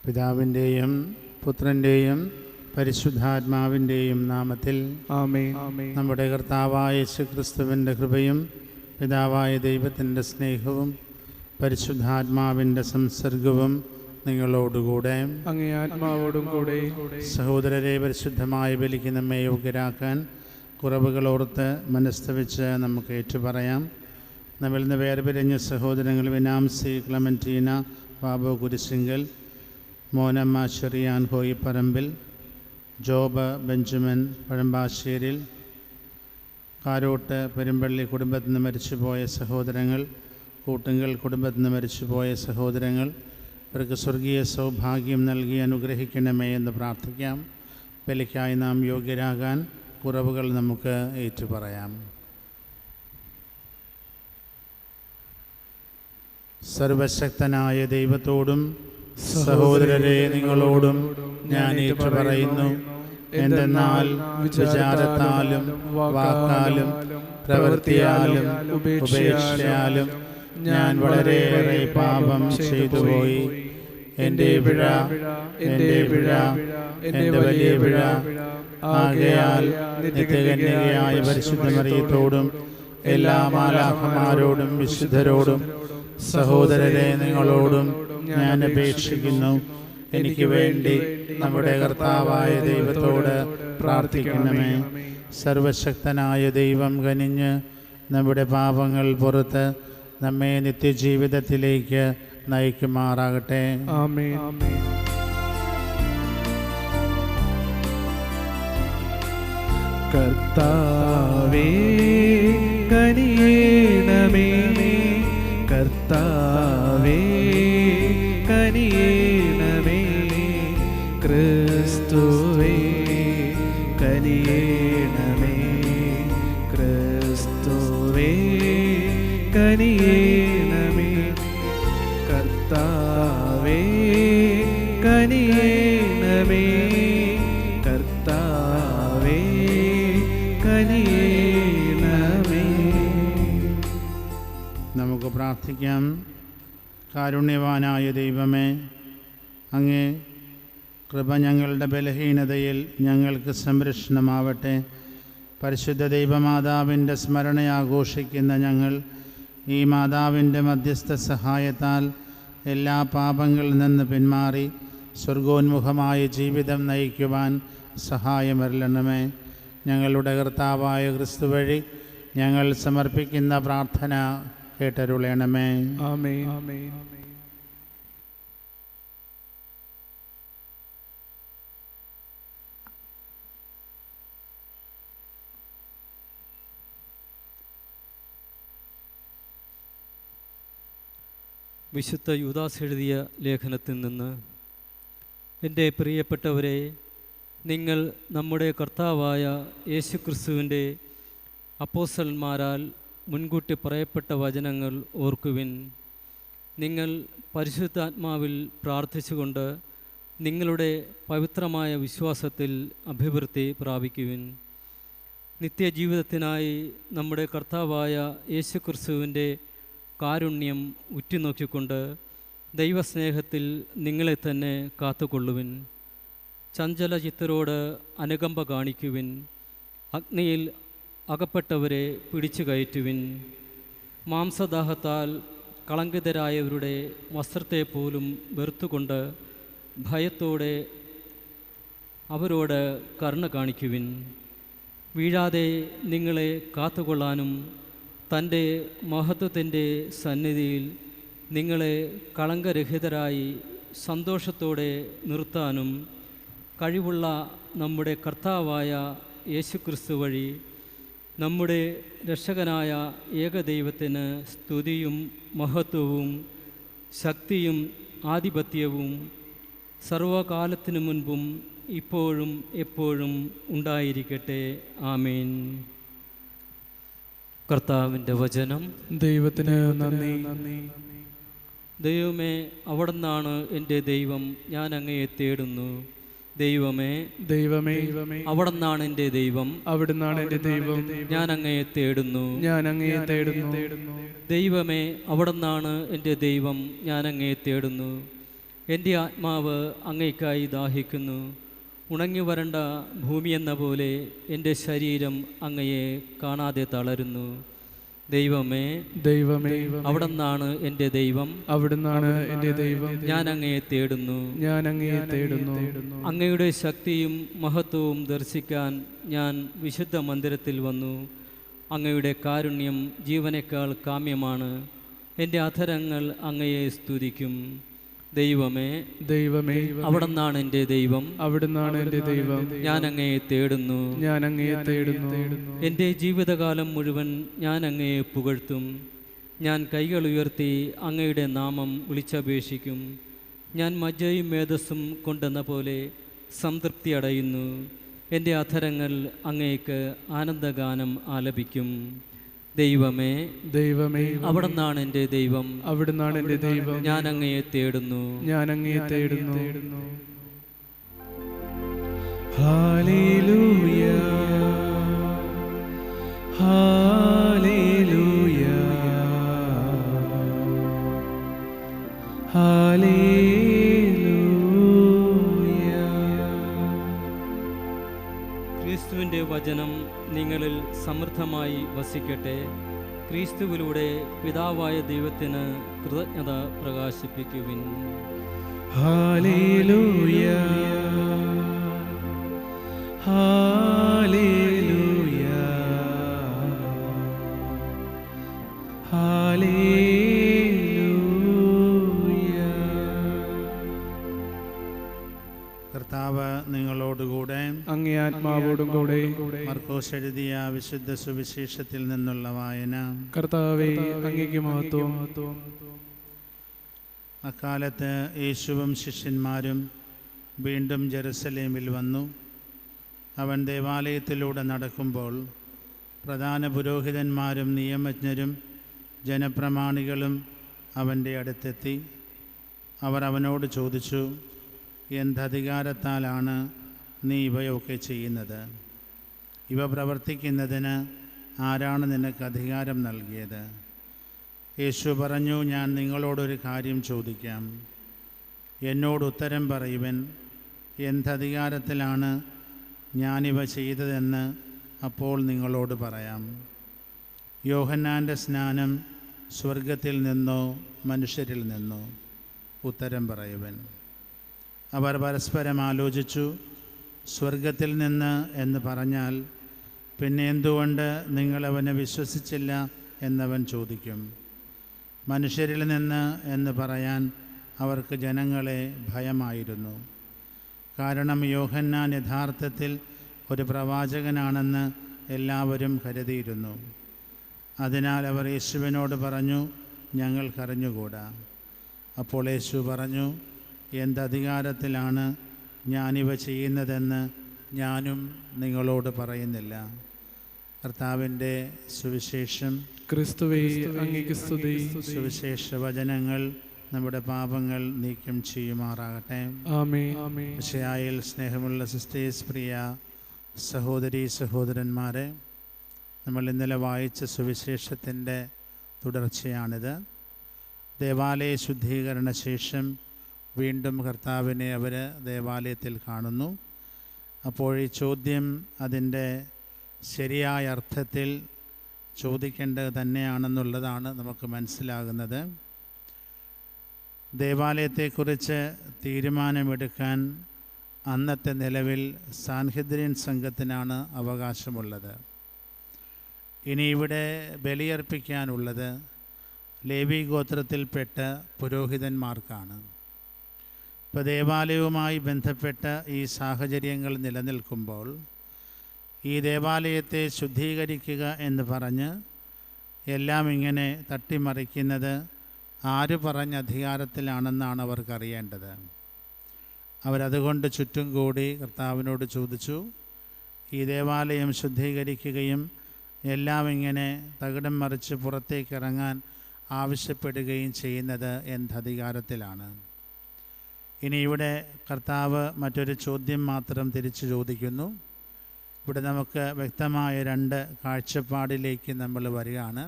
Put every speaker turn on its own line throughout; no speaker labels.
പിതാവിൻ്റെയും പുത്രൻ്റെയും പരിശുദ്ധാത്മാവിൻ്റെയും നാമത്തിൽ
ആമേൻ.
നമ്മുടെ കർത്താവായ യേശുക്രിസ്തുവിൻ്റെ കൃപയും പിതാവായ ദൈവത്തിൻ്റെ സ്നേഹവും പരിശുദ്ധാത്മാവിൻ്റെ സംസർഗവും നിങ്ങളോടുകൂടെ
അങ്ങേ ആത്മാവോടും കൂടെ.
സഹോദരരെ, പരിശുദ്ധമായ ബലിക്ക് നമ്മെ യോഗ്യരാക്കാൻ കുറവുകളോർത്ത് മനസ്തവിച്ച് നമുക്ക് ഏറ്റുപറയാം. നമ്മിൽ നിന്ന് വേർപിരിഞ്ഞ സഹോദരങ്ങൾ വിനാംസി, ക്ലമൻറ്റീന, ബാബു കുരിശിങ്കൽ, മോനമ്മ ചെറിയാൻ ഹോയിപ്പറമ്പിൽ, ജോബ് ബെഞ്ചമിൻ പഴമ്പാശ്ശേരിൽ, കാരോട്ട് പെരുമ്പള്ളി കുടുംബത്തിൽ നിന്ന് മരിച്ചുപോയ സഹോദരങ്ങൾ, കൂട്ടുങ്കൽ കുടുംബത്തിൽ നിന്ന് മരിച്ചുപോയ സഹോദരങ്ങൾ, ഇവർക്ക് സ്വർഗീയ സൗഭാഗ്യം നൽകി അനുഗ്രഹിക്കണമേ എന്ന് പ്രാർത്ഥിക്കാം. ബലിക്കായി നാം യോഗ്യരാകാൻ കുറവുകൾ നമുക്ക് ഏറ്റുപറയാം. സർവശക്തനായ ദൈവത്തോടും സഹോദരരെ നിങ്ങളോടും ഞാൻ ഏറ്റുപറയുന്നു. എന്തെന്നാൽ വിചാരത്താലും വാക്കാലും പ്രവൃത്തിയാലും ഉപേക്ഷയാലും ഞാൻ വളരെയേറെ പാപം ചെയ്തുപോയി. എൻ്റെ പിഴ, എൻ്റെ വലിയ പിഴ. ആകയാൽ നിത്യകന്യകയായ പരിശുദ്ധ മറിയത്തോടും എല്ലാ മാലാഖമാരോടും വിശുദ്ധരോടും സഹോദരരെ നിങ്ങളോടും ഞാൻ അപേക്ഷിക്കുന്നു, എനിക്ക് വേണ്ടി നമ്മുടെ കർത്താവായ ദൈവത്തോട് പ്രാർത്ഥിക്കണമേ. സർവശക്തനായ ദൈവം കനിഞ്ഞ് നമ്മുടെ പാപങ്ങൾ പുറത്ത് നമ്മെ നിത്യജീവിതത്തിലേക്ക് നയിക്കുമാറാകട്ടെ.
ആമേൻ. കർത്താവേ കനിയേണമേ, കർത്താവേ കനിയേണമേ, ക്രിസ്തുവേ കനിയേണമേ, ക്രിസ്തുവേ കനിയേണമേ, കർത്താവേ കനിയേണമേ, കർത്താവേ കനിയേണമേ.
നമുക്ക് പ്രാർത്ഥിക്കാം. കാരുണ്യവാനായ ദൈവമേ, അങ്ങേ കൃപ ഞങ്ങളുടെ ബലഹീനതയിൽ ഞങ്ങൾക്ക് സംരക്ഷണമാവട്ടെ. പരിശുദ്ധ ദൈവമാതാവിൻ്റെ സ്മരണ ആഘോഷിക്കുന്ന ഞങ്ങൾ ഈ മാതാവിൻ്റെ മധ്യസ്ഥ സഹായത്താൽ എല്ലാ പാപങ്ങളിൽ നിന്ന് പിന്മാറി സ്വർഗോന്മുഖമായ ജീവിതം നയിക്കുവാൻ സഹായമരുളണമേ. ഞങ്ങളുടെ കർത്താവായ ക്രിസ്തു വഴി ഞങ്ങൾ സമർപ്പിക്കുന്ന പ്രാർത്ഥന കേട്ടരുളണമേ.
ആമേൻ.
വിശുദ്ധ യൂദാസ് എഴുതിയ ലേഖനത്തിൽ നിന്ന്: എൻ്റെ പ്രിയപ്പെട്ടവരെ, നിങ്ങൾ നമ്മുടെ കർത്താവായ യേശുക്രിസ്തുവിൻ്റെ അപ്പോസ്തലന്മാരാൽ മുൻകൂട്ടി പറയപ്പെട്ട വചനങ്ങൾ ഓർക്കുവിൻ. നിങ്ങൾ പരിശുദ്ധാത്മാവിൽ പ്രാർത്ഥിച്ചുകൊണ്ട് നിങ്ങളുടെ പവിത്രമായ വിശ്വാസത്തിൽ അഭിവൃദ്ധി പ്രാപിക്കുവിൻ. നിത്യജീവിതത്തിനായി നമ്മുടെ കർത്താവായ യേശുക്രിസ്തുവിൻ്റെ കാരുണ്യം ഉറ്റുനോക്കിക്കൊണ്ട് ദൈവസ്നേഹത്തിൽ നിങ്ങളെ തന്നെ കാത്തുകൊള്ളുവിൻ. ചഞ്ചലചിത്തരോട് അനുകമ്പ കാണിക്കുവിൻ. അഗ്നിയിൽ അകപ്പെട്ടവരെ പിടിച്ചു കയറ്റുവിൻ. മാംസദാഹത്താൽ കളങ്കിതരായവരുടെ വസ്ത്രത്തെ പോലും വെറുത്തുകൊണ്ട് ഭയത്തോടെ അവരോട് കരുണ കാണിക്കുവിൻ. വീഴാതെ നിങ്ങളെ കാത്തുകൊള്ളാനും തൻ്റെ മഹത്വത്തിൻ്റെ സന്നിധിയിൽ നിങ്ങളെ കളങ്കരഹിതരായി സന്തോഷത്തോടെ നിർത്താനും കഴിവുള്ള നമ്മുടെ കർത്താവായ യേശുക്രിസ്തു വഴി നമ്മുടെ രക്ഷകനായ ഏകദൈവത്തിന് സ്തുതിയും മഹത്വവും ശക്തിയും ആധിപത്യവും സർവകാലത്തിനു മുൻപും ഇപ്പോഴും എപ്പോഴും ഉണ്ടായിരിക്കട്ടെ. ആമേൻ. കർത്താവിൻ്റെ വചനം.
ദൈവത്തിന് നന്ദി.
ദൈവമേ, അവിടുന്നാണ് എൻ്റെ ദൈവം, ഞാൻ അങ്ങയെ തേടുന്നു. ദൈവമേ,
ദൈവമേ,
അവിടുന്നാണ് എൻ്റെ ദൈവം,
അവിടുന്നാണ് എൻ്റെ ദൈവം,
ഞാൻ അങ്ങയെ തേടുന്നു.
ഞാൻ അങ്ങയെ തേടുന്നു.
ദൈവമേ, അവിടുന്നാണ് എൻ്റെ ദൈവം, ഞാൻ അങ്ങയെ തേടുന്നു. എൻ്റെ ആത്മാവ് അങ്ങയ്ക്കായി ദാഹിക്കുന്നു. ഉണങ്ങി വരണ്ട ഭൂമിയെന്ന പോലെ എൻ്റെ ശരീരം അങ്ങയെ കാണാതെ തളരുന്നു. ദൈവമേ,
ദൈവമേ,
അവിടുന്നാണ് എൻ്റെ ദൈവം,
അവിടുന്നാണ് എൻ്റെ ദൈവം.
ഞാൻ അങ്ങയെ തേടുന്നു.
ഞാൻ അങ്ങയെ തേടുന്നു.
അങ്ങയുടെ ശക്തിയും മഹത്വവും ദർശിക്കാൻ ഞാൻ വിശുദ്ധ മന്ദിരത്തിൽ വന്നു. അങ്ങയുടെ കാരുണ്യം ജീവനേക്കാൾ കാമ്യമാണ്. എൻ്റെ അധരങ്ങൾ അങ്ങയെ സ്തുതിക്കും. ദൈവമേ,
ദൈവമേ,
അവിടുന്നാണ് എൻ്റെ ദൈവം,
അവിടുന്നാണ് എൻ്റെ ദൈവം.
ഞാൻ അങ്ങയെ തേടുന്നു.
ഞാൻ അങ്ങയെ തേടുന്നു.
എൻ്റെ ജീവിതകാലം മുഴുവൻ ഞാൻ അങ്ങയെ പുകഴ്ത്തും. ഞാൻ കൈകൾ ഉയർത്തി അങ്ങയുടെ നാമം വിളിച്ചപേക്ഷിക്കും. ഞാൻ മജ്ജയും മേധസ്സും കൊണ്ടെന്ന പോലെ സംതൃപ്തി അടയുന്നു. എൻ്റെ അധരങ്ങൾ അങ്ങേക്ക് ആനന്ദഗാനം ആലപിക്കും. ദൈവമേ,
ദൈവമേ,
അവിടുന്നാണ് എൻ്റെ ദൈവം,
അവിടുന്നാണ് എൻ്റെ ദൈവം.
ഞാൻ അങ്ങയെ തേടുന്നു.
ഞാൻ അങ്ങയെ തേടുന്നു. Hallelujah, hallelujah, hallelujah.
ക്രിസ്തുവിൻ്റെ വചനം നിങ്ങളിൽ സമൃദ്ധമായി വസിക്കട്ടെ. ക്രിസ്തുവിലൂടെ പിതാവായ ദൈവത്തിന് കൃതജ്ഞത പ്രകാശിപ്പിക്കുവിൻ.
Hallelujah, hallelujah, hallelujah.
കർത്താവ് നിങ്ങളോടുകൂടെ.
അങ്ങേ ആത്മാവോടും കൂടെ.
മർക്കോസ് എഴുതിയ വിശുദ്ധ സുവിശേഷത്തിൽ നിന്നുള്ള വായന.
കർത്താവേ, അങ്ങേക്ക് മഹത്വം.
അക്കാലത്ത് യേശുവും ശിഷ്യന്മാരും വീണ്ടും ജെറുസലേമിൽ വന്നു. അവൻ ദേവാലയത്തിലൂടെ നടക്കുമ്പോൾ പ്രധാന പുരോഹിതന്മാരും നിയമജ്ഞരും ജനപ്രമാണികളും അവൻ്റെ അടുത്തെത്തി. അവർ അവനോട് ചോദിച്ചു, എന്തധികാരത്താലാണ് നീ ഇവയൊക്കെ ചെയ്യുന്നത്? ഇവ പ്രവർത്തിക്കുന്നതിന് ആരാണ് നിനക്ക് അധികാരം നൽകിയത്? യേശു പറഞ്ഞു, ഞാൻ നിങ്ങളോടൊരു കാര്യം ചോദിക്കാം, എന്നോട് ഉത്തരം പറയുവൻ. എന്തധികാരത്തിലാണ് ഞാനിവ ചെയ്തതെന്ന് അപ്പോൾ നിങ്ങളോട് പറയാം. യോഹന്നാൻ്റെ സ്നാനം സ്വർഗത്തിൽ നിന്നോ മനുഷ്യരിൽ നിന്നോ? ഉത്തരം പറയുവൻ. അവർ പരസ്പരം ആലോചിച്ചു. സ്വർഗത്തിൽ നിന്ന് എന്ന് പറഞ്ഞാൽ പിന്നെ എന്തുകൊണ്ട് നിങ്ങളവനെ വിശ്വസിച്ചില്ല എന്നവൻ ചോദിക്കും. മനുഷ്യരിൽ നിന്ന് എന്ന് പറയാൻ അവർക്ക് ജനങ്ങളെ ഭയമായിരുന്നു. കാരണം യോഹന്നാൻ യഥാർത്ഥത്തിൽ ഒരു പ്രവാചകനാണെന്ന് എല്ലാവരും കരുതിയിരുന്നു. അതിനാൽ അവർ യേശുവിനോട് പറഞ്ഞു, ഞങ്ങൾക്കറിഞ്ഞുകൂടാ. അപ്പോൾ യേശു പറഞ്ഞു, എന്തധികാരത്തിലാണ് ഞാനിവ ചെയ്യുന്നതെന്ന് ഞാനും നിങ്ങളോട് പറയുന്നില്ല. കർത്താവിൻ്റെ സുവിശേഷം.
ക്രിസ്തുവേ, അങ്ങേക്ക് സ്തുതി.
സുവിശേഷ വചനങ്ങൾ നമ്മുടെ പാപങ്ങൾ നീക്കം ചെയ്യുമാറാകട്ടെ.
ആമേൻ.
മിശിഹായിൽ സ്നേഹമുള്ള സിസ്റ്റേഴ്സ്, പ്രിയ സഹോദരീ സഹോദരന്മാരെ, നമ്മൾ ഇന്നലെ വായിച്ച സുവിശേഷത്തിൻ്റെ തുടർച്ചയാണിത്. ദേവാലയ ശുദ്ധീകരണ ശേഷം വീണ്ടും കർത്താവിനെ അവർ ദേവാലയത്തിൽ കാണുന്നു. അപ്പോൾ ഈ ചോദ്യം അതിൻ്റെ ശരിയായ അർത്ഥത്തിൽ ചോദിക്കേണ്ടത് തന്നെയാണെന്നുള്ളതാണ് നമുക്ക് മനസ്സിലാകുന്നത്. ദേവാലയത്തെക്കുറിച്ച് തീരുമാനമെടുക്കാൻ അന്നത്തെ നിലവിൽ സാൻഹെദ്രിൻ സംഘത്തിനാണ് അവകാശമുള്ളത്. ഇനി ഇവിടെ ബലിയർപ്പിക്കാനുള്ളത് ലേവി ഗോത്രത്തിൽപ്പെട്ട പുരോഹിതന്മാർക്കാണ്. ഇപ്പോൾ ദേവാലയവുമായി ബന്ധപ്പെട്ട ഈ സാഹചര്യങ്ങൾ നിലനിൽക്കുമ്പോൾ ഈ ദേവാലയത്തെ ശുദ്ധീകരിക്കുക എന്ന് പറഞ്ഞ് എല്ലാം ഇങ്ങനെ തട്ടിമറിക്കുന്നത് ആര് പറഞ്ഞ അധികാരത്തിലാണെന്നാണ് അവർക്കറിയേണ്ടത്. അവരതുകൊണ്ട് ചുറ്റും കൂടി കർത്താവിനോട് ചോദിച്ചു, ഈ ദേവാലയം ശുദ്ധീകരിക്കുകയും എല്ലാം ഇങ്ങനെ തകിടം മറിച്ച് പുറത്തേക്ക് ഇറങ്ങാൻ ആവശ്യപ്പെടുകയും ചെയ്യുന്നത് എന്തധികാരത്തിലാണ്? ഇനി ഇവിടെ കർത്താവ് മറ്റൊരു ചോദ്യം മാത്രം തിരിച്ചു ചോദിക്കുന്നു. ഇവിടെ നമുക്ക് വ്യക്തമായ രണ്ട് കാഴ്ചപ്പാടിലേക്ക് നമ്മൾ വരികയാണ്.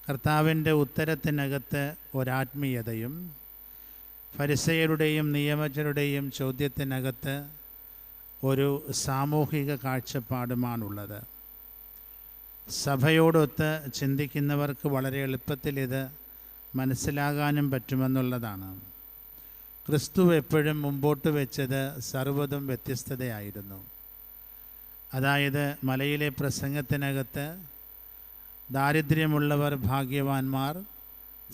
കർത്താവിൻ്റെ ഉത്തരത്തിനകത്ത് ഒരാത്മീയതയും ഫരിസയരുടെയും നിയമജ്ഞരുടെയും ചോദ്യത്തിനകത്ത് ഒരു സാമൂഹിക കാഴ്ചപ്പാടുമാണുള്ളത്. സഭയോടൊത്ത് ചിന്തിക്കുന്നവർക്ക് വളരെ എളുപ്പത്തിൽ ഇത് മനസ്സിലാകാനും പറ്റുമെന്നുള്ളതാണ്. ക്രിസ്തു എപ്പോഴും മുമ്പോട്ട് വെച്ചത് സർവ്വതും വ്യത്യസ്തതയായിരുന്നു. അതായത് മലയിലെ പ്രസംഗത്തിനകത്ത് ദാരിദ്ര്യമുള്ളവർ ഭാഗ്യവാന്മാർ,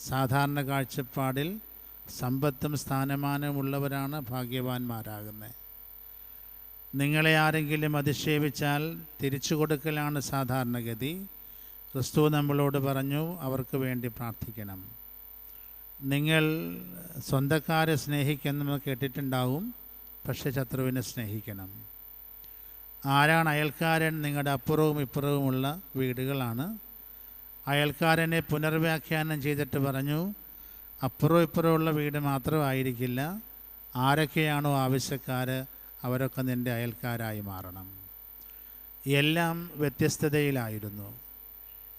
സാധാരണ കാഴ്ചപ്പാടിൽ സമ്പത്തും സ്ഥാനമാനമുള്ളവരാണ് ഭാഗ്യവാന്മാരാകുന്നത്. നിങ്ങളെ ആരെങ്കിലും അധിക്ഷേപിച്ചാൽ തിരിച്ചു കൊടുക്കലാണ് സാധാരണഗതി. ക്രിസ്തു നമ്മളോട് പറഞ്ഞു അവർക്ക് വേണ്ടി പ്രാർത്ഥിക്കണം. നിങ്ങൾ സ്വന്തക്കാരെ സ്നേഹിക്കുന്നത് കേട്ടിട്ടുണ്ടാവും, പക്ഷേ ശത്രുവിനെ സ്നേഹിക്കണം. ആരാണ് അയൽക്കാരൻ? നിങ്ങളുടെ അപ്പുറവും ഇപ്പുറവുമുള്ള വീടുകളാണ്. അയൽക്കാരനെ പുനർവ്യാഖ്യാനം ചെയ്തിട്ട് പറഞ്ഞു, അപ്പുറവും ഇപ്പുറമുള്ള വീട് മാത്രമായിരിക്കില്ല, ആരൊക്കെയാണോ ആവശ്യക്കാർ അവരൊക്കെ നിൻ്റെ അയൽക്കാരായി മാറണം. എല്ലാം വ്യത്യസ്തതയിലായിരുന്നു.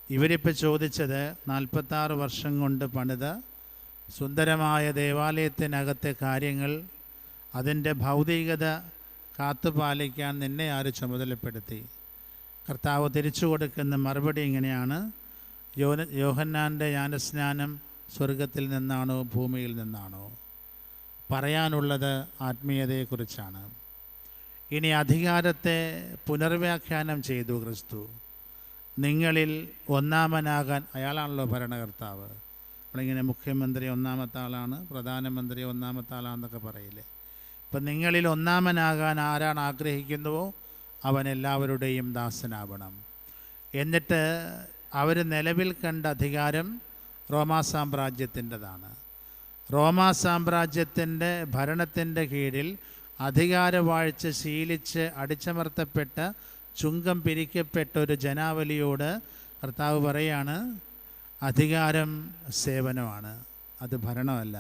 ഇവരിപ്പോൾ ചോദിച്ചത് 46 വർഷം കൊണ്ട് പണിത സുന്ദരമായ ദേവാലയത്തിനകത്തെ കാര്യങ്ങൾ, അതിൻ്റെ ഭൗതികത കാത്തുപാലിക്കാൻ നിന്നെ ആര് ചുമതലപ്പെടുത്തി? കർത്താവ് തിരിച്ചു കൊടുക്കുന്ന മറുപടി ഇങ്ങനെയാണ്: യോഹന്നാൻ്റെ ജ്ഞാനസ്നാനം സ്വർഗത്തിൽ നിന്നാണോ ഭൂമിയിൽ നിന്നാണോ? പറയാനുള്ളത് ആത്മീയതയെക്കുറിച്ചാണ്. ഇനി അധികാരത്തെ പുനർവ്യാഖ്യാനം ചെയ്തു ക്രിസ്തു. നിങ്ങളിൽ ഒന്നാമനാകാൻ, അയാളാണല്ലോ ഭരണകർത്താവ്. നമ്മളിങ്ങനെ മുഖ്യമന്ത്രി ഒന്നാമത്തെ ആളാണ്, പ്രധാനമന്ത്രി ഒന്നാമത്തെ ആളാണെന്നൊക്കെ പറയില്ലേ. ഇപ്പം നിങ്ങളിൽ ഒന്നാമനാകാൻ ആരാണ് ആഗ്രഹിക്കുന്നുവോ അവൻ എല്ലാവരുടെയും ദാസനാവണം. എന്നിട്ട് അവർ നിലവിൽ കണ്ട അധികാരം റോമാ സാമ്രാജ്യത്തിൻ്റെതാണ്. റോമാ സാമ്രാജ്യത്തിൻ്റെ ഭരണത്തിൻ്റെ കീഴിൽ അധികാരവാഴ്ച ശീലിച്ച് അടിച്ചമർത്തപ്പെട്ട, ചുങ്കം പിരിക്കപ്പെട്ട ഒരു ജനാവലിയോട് കർത്താവ് പറയാണ്, അധികാരം സേവനമാണ്, അത് ഭരണമല്ല,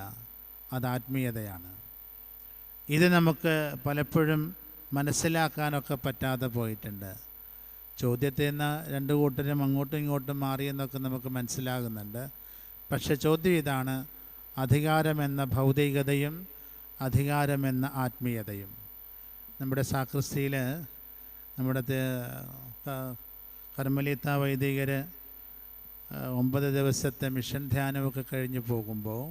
അത് ആത്മീയതയാണ്. ഇത് നമുക്ക് പലപ്പോഴും മനസ്സിലാക്കാനൊക്കെ പറ്റാതെ പോയിട്ടുണ്ട്. ചോദ്യത്തിൽ നിന്ന് രണ്ട് കൂട്ടരും അങ്ങോട്ടും ഇങ്ങോട്ടും മാറിയെന്നൊക്കെ നമുക്ക് മനസ്സിലാകുന്നുണ്ട്. പക്ഷെ ചോദ്യം ഇതാണ്: അധികാരമെന്ന ഭൗതികതയും അധികാരമെന്ന ആത്മീയതയും. നമ്മുടെ സാക്രിസ്തിയിൽ നമ്മുടെ കർമ്മലീത്ത വൈദികർ 9 ദിവസത്തെ മിഷൻ ധ്യാനമൊക്കെ കഴിഞ്ഞ് പോകുമ്പോൾ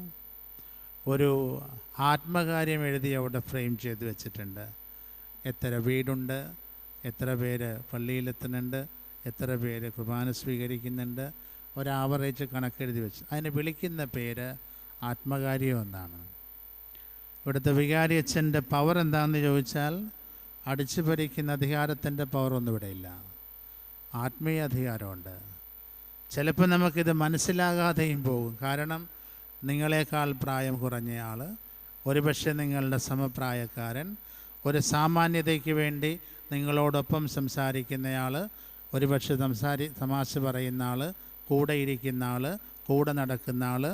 ഒരു ആത്മകാര്യം എഴുതി അവിടെ ഫ്രെയിം ചെയ്ത് വെച്ചിട്ടുണ്ട്. എത്ര വീടുണ്ട്, എത്ര പേര് പള്ളിയിലെത്തുന്നുണ്ട്, എത്ര പേര് കുർബാന സ്വീകരിക്കുന്നുണ്ട്, ഒരാവറേജ് കണക്കെഴുതി വെച്ച്. അതിന് വിളിക്കുന്ന പേര് ആത്മകാര്യം എന്നാണ്. ഇവിടുത്തെ വികാരി അച്ഛൻ്റെ പവർ എന്താണെന്ന് ചോദിച്ചാൽ, അടിച്ചു ഭരിക്കുന്ന അധികാരത്തിൻ്റെ പവറൊന്നും ഇവിടെയില്ല, ആത്മീയ അധികാരമുണ്ട്. ചിലപ്പോൾ നമുക്കിത് മനസ്സിലാകാതെയും പോകും. കാരണം നിങ്ങളെക്കാൾ പ്രായം കുറഞ്ഞയാൾ, ഒരുപക്ഷെ നിങ്ങളുടെ സമപ്രായക്കാരൻ, ഒരു സാമാന്യതയ്ക്ക് വേണ്ടി നിങ്ങളോടൊപ്പം സംസാരിക്കുന്നയാൾ, ഒരുപക്ഷെ തമാശ പറയുന്ന ആൾ, കൂടെ ഇരിക്കുന്ന ആൾ, കൂടെ നടക്കുന്ന ആൾ.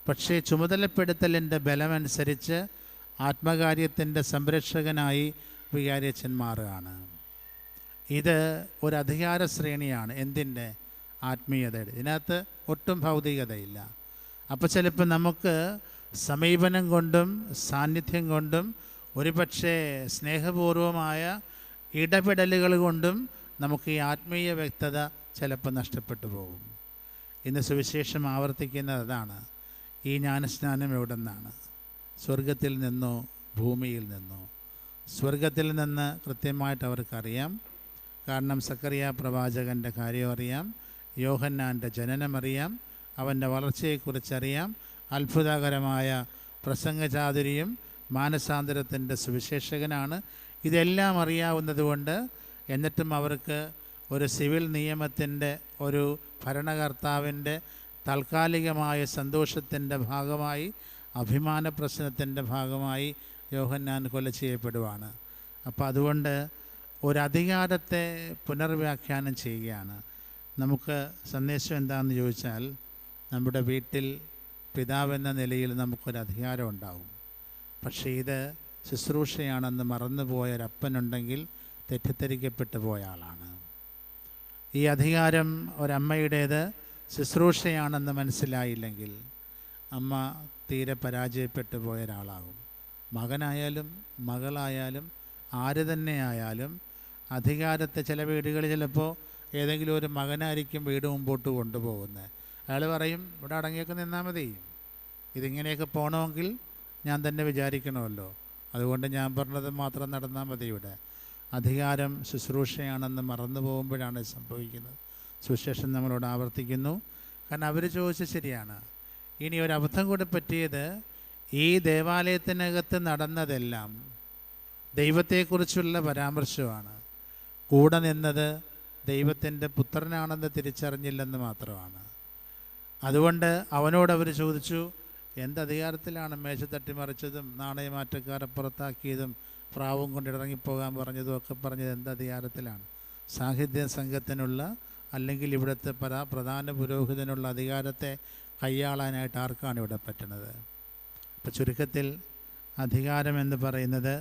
പക്ഷേ ചുമതലപ്പെടുത്തലിൻ്റെ ബലമനുസരിച്ച് ആത്മകാര്യത്തിൻ്റെ സംരക്ഷകനായി വികാരിയച്ഛൻ മാറുകയാണ്. ഇത് ഒരു അധികാര ശ്രേണിയാണ്. എന്തിൻ്റെ? ആത്മീയതയുടെ. ഇതിനകത്ത് ഒട്ടും ഭൗതികതയില്ല. അപ്പോൾ ചിലപ്പോൾ നമുക്ക് സമീപനം കൊണ്ടും സാന്നിധ്യം കൊണ്ടും ഒരുപക്ഷെ സ്നേഹപൂർവമായ ഇടപെടലുകൾ കൊണ്ടും നമുക്ക് ഈ ആത്മീയ വ്യക്തത ചിലപ്പോൾ നഷ്ടപ്പെട്ടു പോകും. ഇന്ന് സുവിശേഷം ആവർത്തിക്കുന്നത് അതാണ്. ഈ ജ്ഞാനസ്നാനം എവിടെ നിന്നാണ്? സ്വർഗത്തിൽ നിന്നോ ഭൂമിയിൽ നിന്നോ? സ്വർഗത്തിൽ നിന്ന് കൃത്യമായിട്ട് അവർക്കറിയാം. കാരണം സക്കറിയ പ്രവാചകൻ്റെ കാര്യം അറിയാം, യോഹന്നാൻ്റെ ജനനമറിയാം, അവൻ്റെ വളർച്ചയെക്കുറിച്ചറിയാം, അത്ഭുതകരമായ പ്രസംഗചാതുരിയും മാനസാന്തരത്തിൻ്റെ സുവിശേഷകനാണ്. ഇതെല്ലാം അറിയാവുന്നതുകൊണ്ട് എന്നിട്ടും അവർക്ക് ഒരു സിവിൽ നിയമത്തിൻ്റെ, ഒരു ഭരണകർത്താവിൻ്റെ താൽക്കാലികമായ സന്തോഷത്തിൻ്റെ ഭാഗമായി, അഭിമാന പ്രശ്നത്തിൻ്റെ ഭാഗമായി യോഹന്നാൻ കൊല ചെയ്യപ്പെടുവാണ്. അപ്പോൾ അതുകൊണ്ട് ഒരധികാരത്തെ പുനർവ്യാഖ്യാനം ചെയ്യുകയാണ്. നമുക്ക് സന്ദേശം എന്താണെന്ന് ചോദിച്ചാൽ, നമ്മുടെ വീട്ടിൽ പിതാവെന്ന നിലയിൽ നമുക്കൊരധികാരം ഉണ്ടാവും. പക്ഷേ ഇത് ശുശ്രൂഷയാണെന്ന് മറന്നുപോയൊരപ്പനുണ്ടെങ്കിൽ തെറ്റിദ്ധരിക്കപ്പെട്ടു പോയ ആളാണ്. ഈ അധികാരം ഒരമ്മയുടേത് ശുശ്രൂഷയാണെന്ന് മനസ്സിലായില്ലെങ്കിൽ അമ്മ തീരെ പരാജയപ്പെട്ടു പോയ ഒരാളാകും. മകനായാലും മകളായാലും ആര് തന്നെ ആയാലും അധികാരത്തെ, ചില വീടുകളിൽ ചിലപ്പോൾ ഏതെങ്കിലും ഒരു മകനായിരിക്കും വീട് മുമ്പോട്ട് കൊണ്ടുപോകുന്നത്. അയാൾ പറയും, ഇവിടെ അടങ്ങിയൊക്കെ നിന്നാൽ മതി, ഇതിങ്ങനെയൊക്കെ പോകണമെങ്കിൽ ഞാൻ തന്നെ വിചാരിക്കണമല്ലോ, അതുകൊണ്ട് ഞാൻ പറഞ്ഞത് മാത്രം നടന്നാൽ മതി. ഇവിടെ അധികാരം ശുശ്രൂഷയാണെന്ന് മറന്നു പോകുമ്പോഴാണ് സംഭവിക്കുന്നത്. സുവിശേഷം നമ്മളോട് ആവർത്തിക്കുന്നു. കാരണം അവർ ചോദിച്ചത് ശരിയാണ്. ഇനി ഒരു അബദ്ധം കൂടെ പറ്റിയത്, ഈ ദേവാലയത്തിനകത്ത് നടന്നതെല്ലാം ദൈവത്തെക്കുറിച്ചുള്ള പരാമർശമാണ്. കൂടെ നിന്നത് ദൈവത്തിൻ്റെ പുത്രനാണെന്ന് തിരിച്ചറിഞ്ഞില്ലെന്ന് മാത്രമാണ്. അതുകൊണ്ട് അവനോടവർ ചോദിച്ചു, എന്തധികാരത്തിലാണ് മേശ തട്ടിമറിച്ചതും നാണയമാറ്റക്കാരെ പുറത്താക്കിയതും പ്രാവും കൊണ്ട് ഇറങ്ങിപ്പോകാൻ പറഞ്ഞതും ഒക്കെ പറഞ്ഞത് എന്തധികാരത്തിലാണ്? സാഹിത്യ സംഘത്തിനുള്ള അല്ലെങ്കിൽ ഇവിടുത്തെ പ്രധാന പുരോഹിതനുള്ള അധികാരത്തെ കൈയാളാനായിട്ട് ആർക്കാണ് ഇവിടെ പറ്റുന്നത്? ഇപ്പോൾ ചുരുക്കത്തിൽ അധികാരമെന്ന് പറയുന്നത്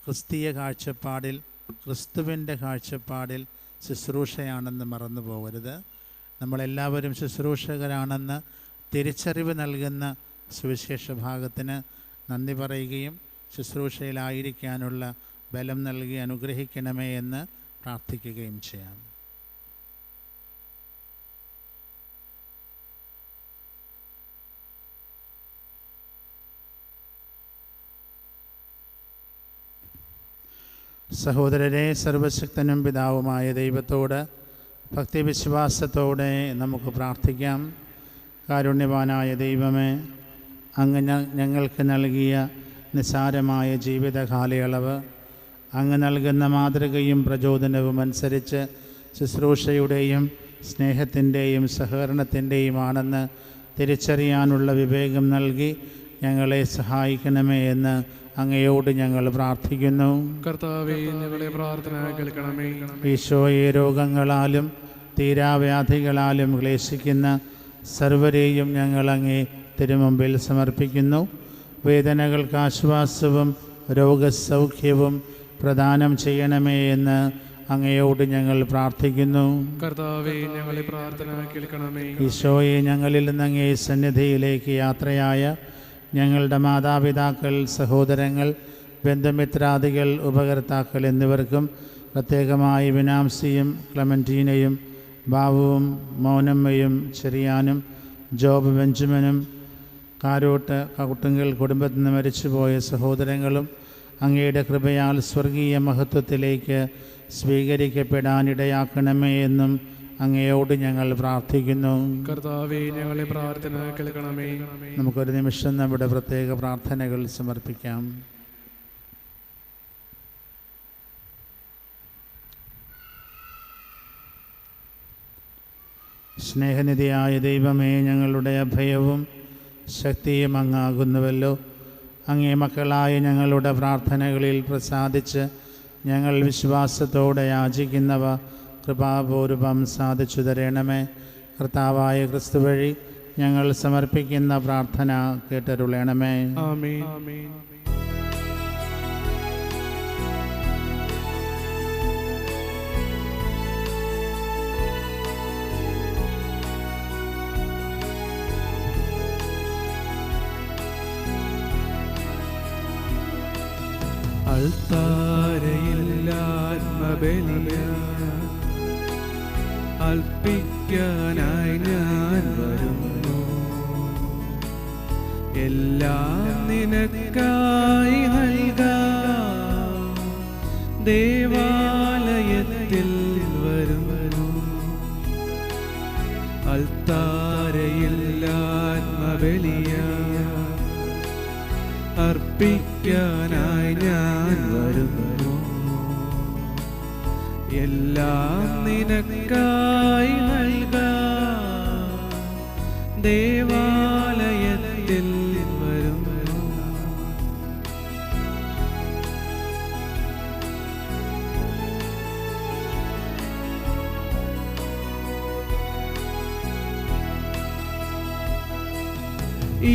ക്രിസ്തീയ കാഴ്ചപ്പാടിൽ, ക്രിസ്തുവിൻ്റെ കാഴ്ചപ്പാടിൽ ശുശ്രൂഷയാണെന്ന് മറന്നു പോകരുത്. നമ്മളെല്ലാവരും ശുശ്രൂഷകരാണെന്ന് തിരിച്ചറിവ് നൽകുന്ന സുവിശേഷ ഭാഗത്തിന് നന്ദി പറയുകയും ശുശ്രൂഷയിലായിരിക്കാനുള്ള ബലം നൽകി അനുഗ്രഹിക്കണമേ എന്ന് പ്രാർത്ഥിക്കുകയും ചെയ്യാം. സഹോദരരെ, സർവശക്തനും പിതാവുമായ ദൈവത്തോട് ഭക്തിവിശ്വാസത്തോടെ നമുക്ക് പ്രാർത്ഥിക്കാം. കാരുണ്യവാനായ ദൈവമേ, അങ്ങ് ഞങ്ങൾക്ക് നൽകിയ നിസ്സാരമായ ജീവിത കാലയളവ് അങ്ങ് നൽകുന്ന മാതൃകയും പ്രചോദനവും അനുസരിച്ച് ശുശ്രൂഷയുടെയും സ്നേഹത്തിൻ്റെയും സഹകരണത്തിൻ്റെയുമാണെന്ന് തിരിച്ചറിയാനുള്ള വിവേകം നൽകി ഞങ്ങളെ സഹായിക്കണമേ എന്ന് അങ്ങയോട് ഞങ്ങൾ പ്രാർത്ഥിക്കുന്നു.
കർത്താവേ, ഞങ്ങളെ പ്രാർത്ഥന കേൾക്കണമേ.
ഈശോയെ, രോഗങ്ങളാലും തീരാവ്യാധികളാലും ക്ലേശിക്കുന്ന സർവരെയും ഞങ്ങൾ അങ്ങേ തിരുമുമ്പിൽ സമർപ്പിക്കുന്നു. വേദനകൾക്ക് ആശ്വാസവും രോഗസൗഖ്യവും പ്രദാനം ചെയ്യണമേ എന്ന് അങ്ങയോട് ഞങ്ങൾ പ്രാർത്ഥിക്കുന്നു.
കർത്താവേ, ഞങ്ങളെ പ്രാർത്ഥന കേൾക്കണമേ.
ഈശോയെ, ഞങ്ങളിൽ നിന്ന് അങ്ങേ സന്നിധിയിലേക്ക് യാത്രയായ ഞങ്ങളുടെ മാതാപിതാക്കൾ, സഹോദരങ്ങൾ, ബന്ധുമിത്രാദികൾ, ഉപകർത്താക്കൾ എന്നിവർക്കും പ്രത്യേകമായി വിനാംസിയും ക്ലെമൻറ്റീനയും ബാബുവും മൗനമ്മയും ചെറിയാനും ജോബ് ബെഞ്ചമിനും കാരോട്ട് കകുട്ടുങ്കൽ കുടുംബത്തിൽ നിന്ന് മരിച്ചുപോയ സഹോദരങ്ങളും അങ്ങയുടെ കൃപയാൽ സ്വർഗീയ മഹത്വത്തിലേക്ക് സ്വീകരിക്കപ്പെടാനിടയാക്കണമേ എന്നും അങ്ങയോട് ഞങ്ങൾ പ്രാർത്ഥിക്കുന്നു.
കർത്താവേ, ഞങ്ങളെ പ്രാർത്ഥന കേൾക്കണമേ.
നമുക്കൊരു നിമിഷം നമ്മുടെ പ്രത്യേക പ്രാർത്ഥനകൾ സമർപ്പിക്കാം. സ്നേഹനിധിയായ ദൈവമേ, ഞങ്ങളുടെ അഭയവും ശക്തിയും അങ്ങാകുന്നുവല്ലോ. അങ്ങേ മക്കളായ ഞങ്ങളുടെ പ്രാർത്ഥനകളിൽ പ്രസാദിച്ച് ഞങ്ങൾ വിശ്വാസത്തോടെ യാചിക്കുന്നവ കൃപാപൂർവം സാധിച്ചു തരണമേ. കർത്താവായ ക്രിസ്തു വഴി ഞങ്ങൾ സമർപ്പിക്കുന്ന പ്രാർത്ഥന കേട്ടരുളണമേ.
ആമേൻ. അൾത്താരയില്ലാത്മബലിയ അർപ്പിക്കാനായി ഞാൻ വരുന്നു. എല്ലാം നിനക്കായി നൽകാം. ദേവാലയത്തിൽ വരുന്നു. അൾത്താരയില്ലാത്മബലിയ അർപ്പിക്കാനായി ഞാൻ വരുന്നു. എല്ലാം നിനക്കായി നൽകാം. ദേവാലയത്തിൽ വരുന്നു.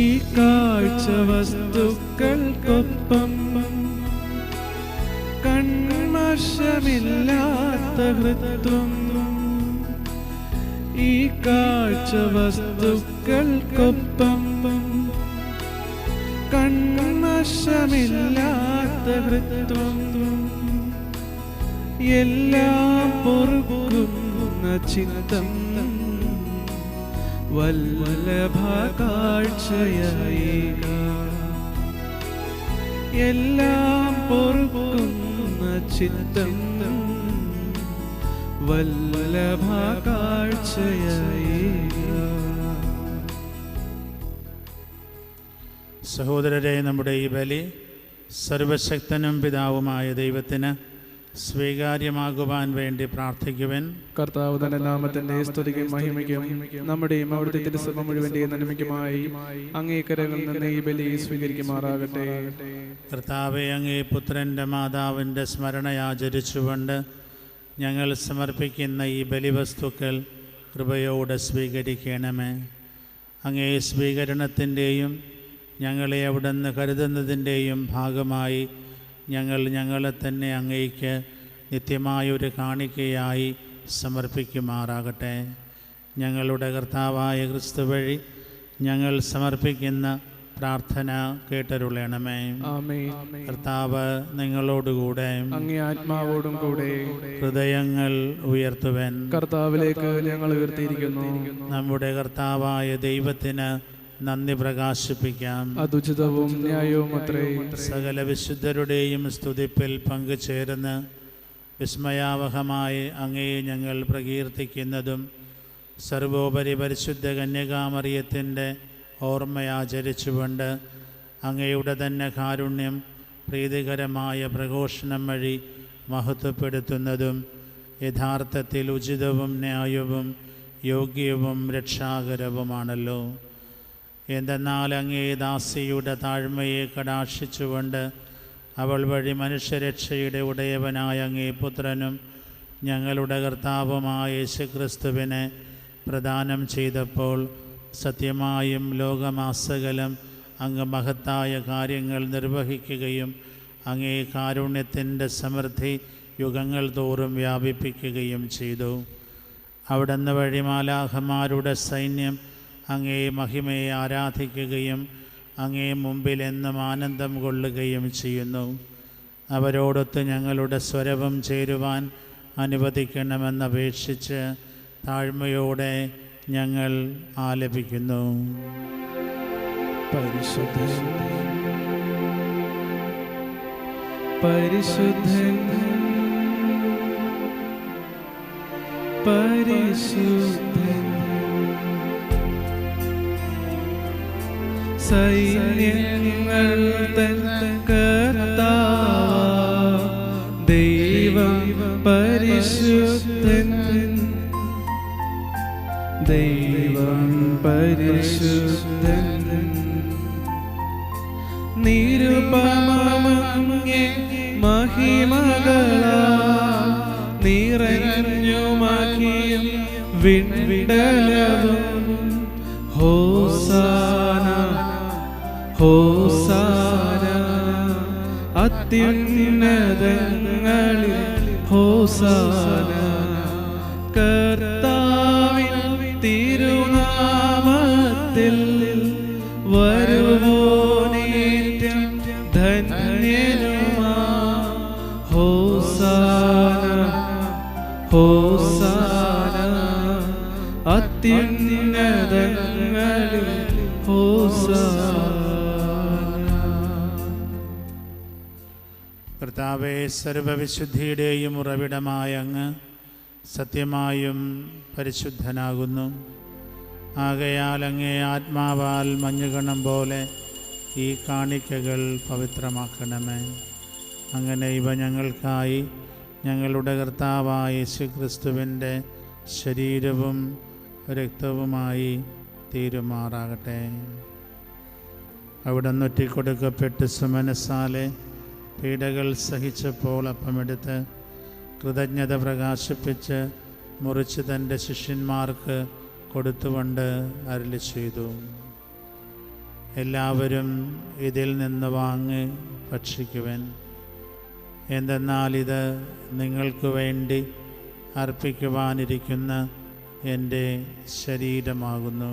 ഈ കാഴ്ച വസ്തുക്കൾക്കൊപ്പം കൺമർഷമില്ലാത്ത ഹൃത്വം. ഈ കാഴ്ച വസ്തുക്കൾക്കൊപ്പം കണ്ണശമില്ലാത്ത ഹൃത്വം, എല്ലാം പൊറുക്കുന്ന ചിത്തം, വല്ലഭ കാഴ്ചയേക. എല്ലാം പൊറുക്കുന്ന ചിത്തം, വല്ലഭ കാഴ്ചയേക.
സഹോദരരെ, നമ്മുടെ ഈ ബലി സർവശക്തനും പിതാവുമായ ദൈവത്തിന് സ്വീകാര്യമാകുവാൻ വേണ്ടി പ്രാർത്ഥിക്കുവാൻ.
കർത്താവ് തന്റെ നാമത്തിന്റെ സ്തുതിക്കും മഹിമയ്ക്കും നമ്മുടെയും അവിടുത്തെ തിരുസഭ മുഴുവന്റെയും നന്മയ്ക്കുമായി അങ്ങേ കരങ്ങളിൽ നിന്ന് ഈ ബലി സ്വീകരിക്കുമാറാകട്ടെ.
കർത്താവെ, അങ്ങേ പുത്രൻ്റെ മാതാവിൻ്റെ സ്മരണയാചരിച്ചുകൊണ്ട് ഞങ്ങൾ സമർപ്പിക്കുന്ന ഈ ബലിവസ്തുക്കൾ കൃപയോടെ സ്വീകരിക്കണമേ. അങ്ങേ സ്വീകരണത്തിൻ്റെയും ഞങ്ങളെ അവിടുന്ന് കരുതുന്നതിൻ്റെയും ഭാഗമായി ഞങ്ങളെ തന്നെ അങ്ങേക്ക് നിത്യമായൊരു കാണിക്കയായി സമർപ്പിക്കുമാറാകട്ടെ. ഞങ്ങളുടെ കർത്താവായ ക്രിസ്തു വഴി ഞങ്ങൾ സമർപ്പിക്കുന്ന പ്രാർത്ഥന കേട്ടരുളണമേ. കർത്താവ് നിങ്ങളോടുകൂടെ, അങ്ങേ ആത്മാവോടും കൂടെ. ഹൃദയങ്ങൾ ഉയർത്തുവൻ. കർത്താവിലേക്ക് ഞങ്ങൾ ഉയർത്തിയിരിക്കുന്നു. നമ്മുടെ കർത്താവായ ദൈവത്തിന് നന്ദി പ്രകാശിപ്പിക്കാം. അതുചിതവും ന്യായവും അത്രേ. സകല വിശുദ്ധരുടെയും സ്തുതിപ്പിൽ പങ്കുചേർന്ന് വിസ്മയാവഹമായി അങ്ങയെ ഞങ്ങൾ പ്രകീർത്തിക്കുന്നതും സർവോപരി പരിശുദ്ധ കന്യകാമറിയത്തിൻ്റെ ഓർമ്മയാചരിച്ചുകൊണ്ട് അങ്ങയുടെ തന്നെ കാരുണ്യം പ്രീതികരമായ പ്രഘോഷണം വഴി മഹത്വപ്പെടുത്തുന്നതും യഥാർത്ഥത്തിൽ ഉചിതവും ന്യായവും യോഗ്യവും രക്ഷാകരവുമാണല്ലോ. എന്തെന്നാൽ അങ്ങേ ദാസിയുടെ താഴ്മയെ കടാക്ഷിച്ചുകൊണ്ട് അവൾ വഴി മനുഷ്യരക്ഷയുടെ ഉടയവനായ അങ്ങേ പുത്രനും ഞങ്ങളുടെ കർത്താവുമായ യേശുക്രിസ്തുവിനെ പ്രദാനം ചെയ്തപ്പോൾ സത്യമായും ലോകമാസകലം അങ്ങ് മഹത്തായ കാര്യങ്ങൾ നിർവഹിക്കുകയും അങ്ങേ കാരുണ്യത്തിൻ്റെ സമൃദ്ധി യുഗങ്ങൾ തോറും വ്യാപിപ്പിക്കുകയും ചെയ്തു. അവിടുന്ന് വഴി മാലാഖമാരുടെ സൈന്യം അങ്ങേ മഹിമയെ ആരാധിക്കുകയും അങ്ങേ മുമ്പിൽ എന്നും ആനന്ദം കൊള്ളുകയും ചെയ്യുന്നു. അവരോടൊത്ത് ഞങ്ങളുടെ സ്വരവും ചേരുവാൻ അനുവദിക്കണമെന്നപേക്ഷിച്ച് താഴ്മയോടെ ഞങ്ങൾ ആലപിക്കുന്നു.
പരിശുദ്ധൻ പരിശുദ്ധൻ പരിശുദ്ധൻ, സൈന്യങ്ങൾ തൻ കർത്താവ് ദൈവം പരിശുദ്ധൻ, ദൈവം പരിശുദ്ധൻ. നിരുപമമങ്ങേ മഹിമകളാ നിറഞ്ഞുമാക്കിയും വിണ്ടലവും ഹോസാന ഹോസാന അത്യുന്നതങ്ങളിൽ ഹോസാന. കർത്താവിൻ തിരുനാമത്തിൽ വരുവോനേറ്റം ധന്യനുമാ. ഹോസാന ഹോസാന അത്യുന്നതങ്ങളിൽ ഹോസാന.
കർത്താവേ, സർവവിശുദ്ധിയുടെയും ഉറവിടമായ അങ്ങ് സത്യമായും പരിശുദ്ധനാകുന്നു. ആകയാൽ അങ്ങേ ആത്മാവാൽ മഞ്ഞുകണം പോലെ ഈ കാണിക്കകൾ പവിത്രമാക്കണമേ. അങ്ങനെ ഇവ ഞങ്ങൾക്കായി ഞങ്ങളുടെ കർത്താവായ യേശുക്രിസ്തുവിൻ്റെ ശരീരവും രക്തവുമായി തീരുമാറാകട്ടെ. അവിടുന്ന് ഒറ്റിക്കൊടുക്കപ്പെട്ട് സുമനസാലെ പീഡകൾ സഹിച്ചപ്പോൾ അപ്പമെടുത്ത് കൃതജ്ഞത പ്രകാശിപ്പിച്ച് മുറിച്ച് തൻ്റെ ശിഷ്യന്മാർക്ക് കൊടുത്തുകൊണ്ട് അരുളി ചെയ്തു, എല്ലാവരും ഇതിൽ നിന്ന് വാങ്ങി ഭക്ഷിക്കുവൻ. എന്തെന്നാൽ ഇത് നിങ്ങൾക്ക് വേണ്ടി അർപ്പിക്കുവാനിരിക്കുന്ന എൻ്റെ ശരീരമാകുന്നു.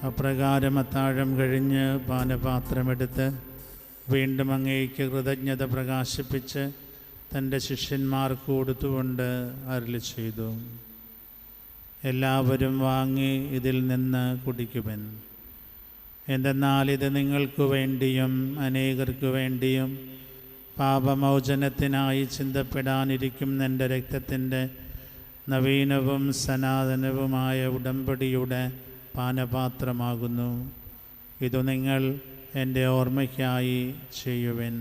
അപ്രകാരം അത്താഴം കഴിഞ്ഞ് പാനപാത്രമെടുത്ത് വീണ്ടും അങ്ങേക്ക് കൃതജ്ഞത പ്രകാശിപ്പിച്ച് തൻ്റെ ശിഷ്യന്മാർക്ക് കൊടുത്തുകൊണ്ട് അരുളി ചെയ്തു: എല്ലാവരും വാങ്ങി ഇതിൽ നിന്ന് കുടിക്കുമെൻ. എന്തെന്നാൽ ഇത് നിങ്ങൾക്ക് വേണ്ടിയും അനേകർക്ക് വേണ്ടിയും പാപമോചനത്തിനായി ചിന്തപ്പെടാനിരിക്കുന്ന എൻ്റെ രക്തത്തിൻ്റെ നവീനവും സനാതനവുമായ ഉടമ്പടിയുടെ പാനപാത്രമാകുന്നു. ഇതു നിങ്ങൾ എൻ്റെ ഓർമ്മയ്ക്കായി ചെയ്യുവിൻ.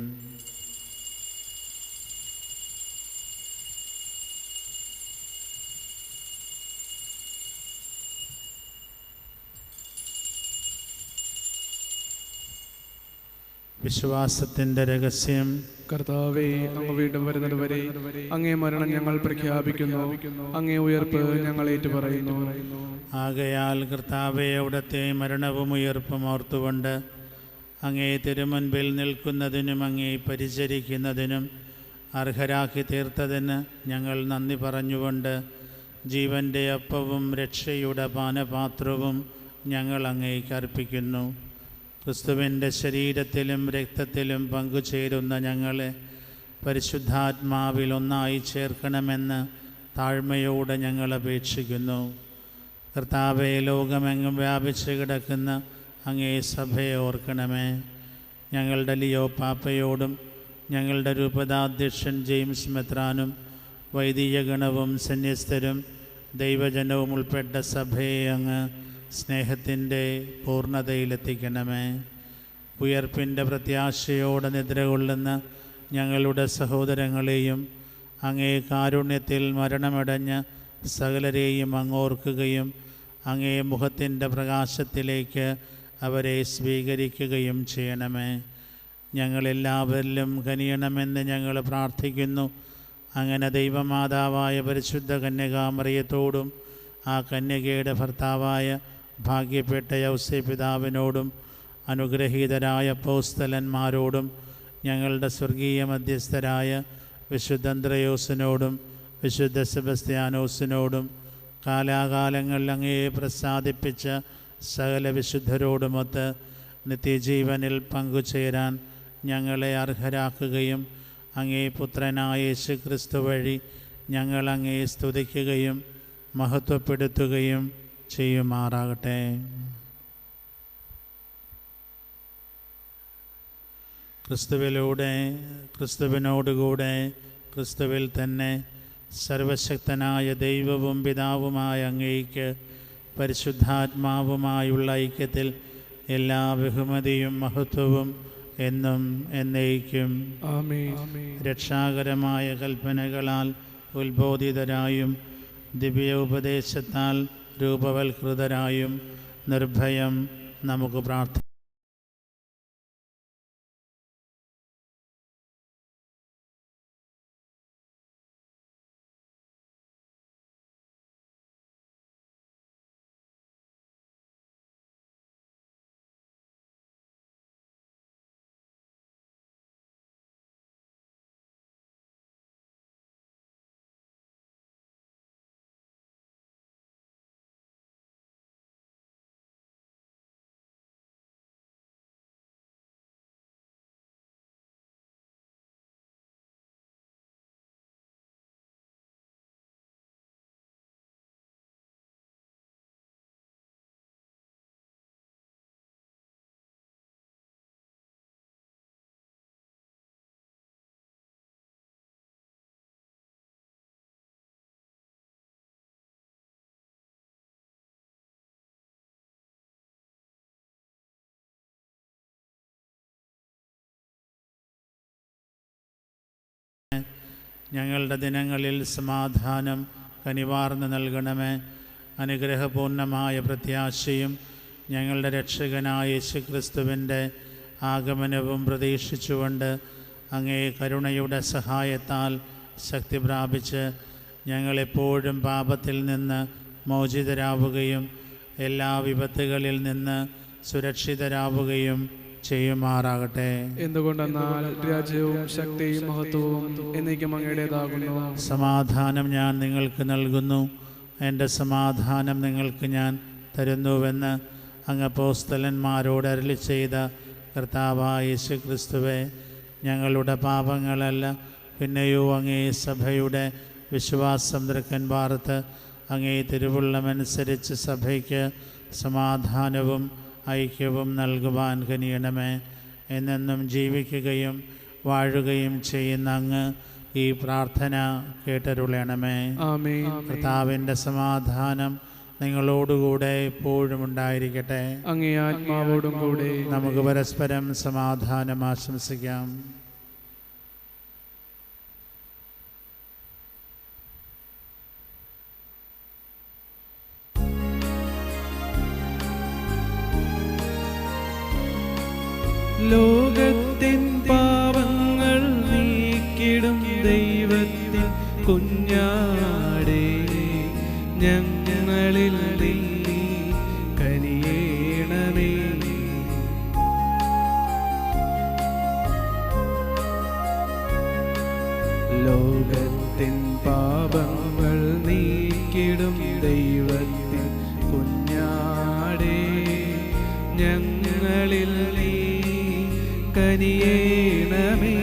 വിശ്വാസത്തിൻ്റെ രഹസ്യം.
കർത്താവേ, അങ്ങ് വീണ്ടും വരുന്നത് വരെ അങ്ങേ മരണം ഞങ്ങൾ പ്രഖ്യാപിക്കുന്നു, അങ്ങേ ഉയർപ്പ് ഞങ്ങൾ ഏറ്റുപറയുന്നു.
ആകയാൽ കർത്താവേ, അവിടുത്തെ മരണവും ഉയർപ്പും ഓർത്തുകൊണ്ട് അങ്ങേ തിരുമുൻപിൽ നിൽക്കുന്നതിനും അങ്ങേ പരിചരിക്കുന്നതിനും അർഹരാക്കി തീർത്തതിന് ഞങ്ങൾ നന്ദി പറഞ്ഞുകൊണ്ട് ജീവൻ്റെ അപ്പവും രക്ഷയുടെ പാനപാത്രവും ഞങ്ങൾ അങ്ങേക്ക് അർപ്പിക്കുന്നു. ക്രിസ്തുവിൻ്റെ ശരീരത്തിലും രക്തത്തിലും പങ്കുചേരുന്ന ഞങ്ങളെ പരിശുദ്ധാത്മാവിൽ ഒന്നായി ചേർക്കണമെന്ന് താഴ്മയോടെ ഞങ്ങൾ അപേക്ഷിക്കുന്നു. കർത്താവേ, ലോകമെങ്ങും വ്യാപിച്ച് കിടക്കുന്ന അങ്ങേ സഭയെ ഓർക്കണമേ. ഞങ്ങളുടെ ലിയോ പാപ്പയോടും ഞങ്ങളുടെ രൂപതാധ്യക്ഷൻ ജെയിംസ് മെത്രാനും വൈദിക ഗണവും സന്യസ്തരും ദൈവജനവും ഉൾപ്പെട്ട സഭയെ അങ്ങ് സ്നേഹത്തിൻ്റെ പൂർണ്ണതയിലെത്തിക്കണമേ. ഉയർപ്പിൻ്റെ പ്രത്യാശയോടെ നിദ്രകൊള്ളുന്ന ഞങ്ങളുടെ സഹോദരങ്ങളെയും അങ്ങേ കാരുണ്യത്തിൽ മരണമടഞ്ഞ് സകലരെയും അങ്ങോർക്കുകയും അങ്ങേ മുഖത്തിൻ്റെ പ്രകാശത്തിലേക്ക് അവരെ സ്വീകരിക്കുകയും ചെയ്യണമേ. ഞങ്ങളെല്ലാവരിലും കനിയണമെന്ന് ഞങ്ങൾ പ്രാർത്ഥിക്കുന്നു. അങ്ങനെ ദൈവമാതാവായ പരിശുദ്ധ കന്യകാമറിയത്തോടും ആ കന്യകയുടെ ഭർത്താവായ ഭാഗ്യപ്പെട്ട യൗസേപിതാവിനോടും അനുഗ്രഹീതരായ അപ്പോസ്തലന്മാരോടും ഞങ്ങളുടെ സ്വർഗീയ മധ്യസ്ഥരായ വിശുദ്ധ അന്ത്രയോസിനോടും വിശുദ്ധ സെബസ്ത്യാനോസിനോടും കാലാകാലങ്ങളിൽ അങ്ങയെ പ്രസാദിപ്പിച്ച സകല വിശുദ്ധരോടുമൊത്ത് നിത്യജീവനിൽ പങ്കുചേരാൻ ഞങ്ങളെ അർഹരാക്കുകയും അങ്ങേ പുത്രനായ യേശു ക്രിസ്തു വഴി ഞങ്ങൾ അങ്ങയെ സ്തുതിക്കുകയും മഹത്വപ്പെടുത്തുകയും ചെയ്യുമാറാകട്ടെ. ക്രിസ്തുവിലൂടെ, ക്രിസ്തുവിനോടുകൂടെ, ക്രിസ്തുവിൽ തന്നെ സർവശക്തനായ ദൈവവും പിതാവുമായ അങ്ങേയ്ക്ക് പരിശുദ്ധാത്മാവുമായുള്ള ഐക്യത്തിൽ എല്ലാ ബഹുമതിയും മഹത്വവും എന്നും എന്നേക്കും
ആമേൻ.
രക്ഷാകരമായ കൽപ്പനകളാൽ ഉത്ബോധിതരായും ദിവ്യ ഉപദേശത്താൽ രൂപവൽകൃതരായും നിർഭയം നമുക്ക് പ്രാർത്ഥിക്കാം. ഞങ്ങളുടെ ദിനങ്ങളിൽ സമാധാനം കനിവാർന്ന് നൽകണമേ. അനുഗ്രഹപൂർണമായ പ്രത്യാശയും ഞങ്ങളുടെ രക്ഷകനായ യേശുക്രിസ്തുവിൻ്റെ ആഗമനവും പ്രതീക്ഷിച്ചുകൊണ്ട് അങ്ങേ കരുണയുടെ സഹായത്താൽ ശക്തി പ്രാപിച്ച് ഞങ്ങളെപ്പോഴും പാപത്തിൽ നിന്ന് മോചിതരാവുകയും എല്ലാ വിപത്തുകളിൽ നിന്ന് സുരക്ഷിതരാവുകയും ചെയ്യുമാറാകട്ടെ.
എന്തുകൊണ്ടെന്നാൽ രാജ്യവും ശക്തിയും മഹത്വവും എന്നേക്കും അങ്ങയുടേതാകുന്നു.
സമാധാനം ഞാൻ നിങ്ങൾക്ക് നൽകുന്നു, എൻ്റെ സമാധാനം നിങ്ങൾക്ക് ഞാൻ തരുന്നുവെന്ന് അങ്ങ് അപ്പോസ്തലന്മാരോട് അരുളി ചെയ്ത കർത്താവായ യേശു ക്രിസ്തുവേ, ഞങ്ങളുടെ പാപങ്ങളല്ല പിന്നെയോ അങ്ങേ സഭയുടെ വിശ്വാസം തൃക്കൻ പാർത്ത് അങ്ങേ തിരുവുള്ളമനുസരിച്ച് സഭയ്ക്ക് സമാധാനവും ഐക്യവും നൽകുവാൻ കനിയണമേ. എന്നെന്നും ജീവിക്കുകയും വാഴുകയും ചെയ്യുന്ന അങ്ങ് ഈ പ്രാർത്ഥന കേട്ടരുളണമേ.
ആമേൻ.
കർത്താവിൻ്റെ സമാധാനം നിങ്ങളോടുകൂടെ എപ്പോഴും ഉണ്ടായിരിക്കട്ടെ.
അങ്ങേ ആത്മാവോടും കൂടെ.
നമുക്ക് പരസ്പരം സമാധാനം ആശംസിക്കാം.
ലോകത്തിൻ പാപങ്ങൾ നീക്കിടും ദൈവത്തിൻ കുഞ്ഞാടേ, ഞങ്ങളിൽ നീ കനിയേണമേ. ലോകത്തിൻ പാപങ്ങൾ നീക്കിടും ദൈവത്തിൻ കുഞ്ഞാടേ, ഞങ്ങളിൽ നീ കനിയേണമേ.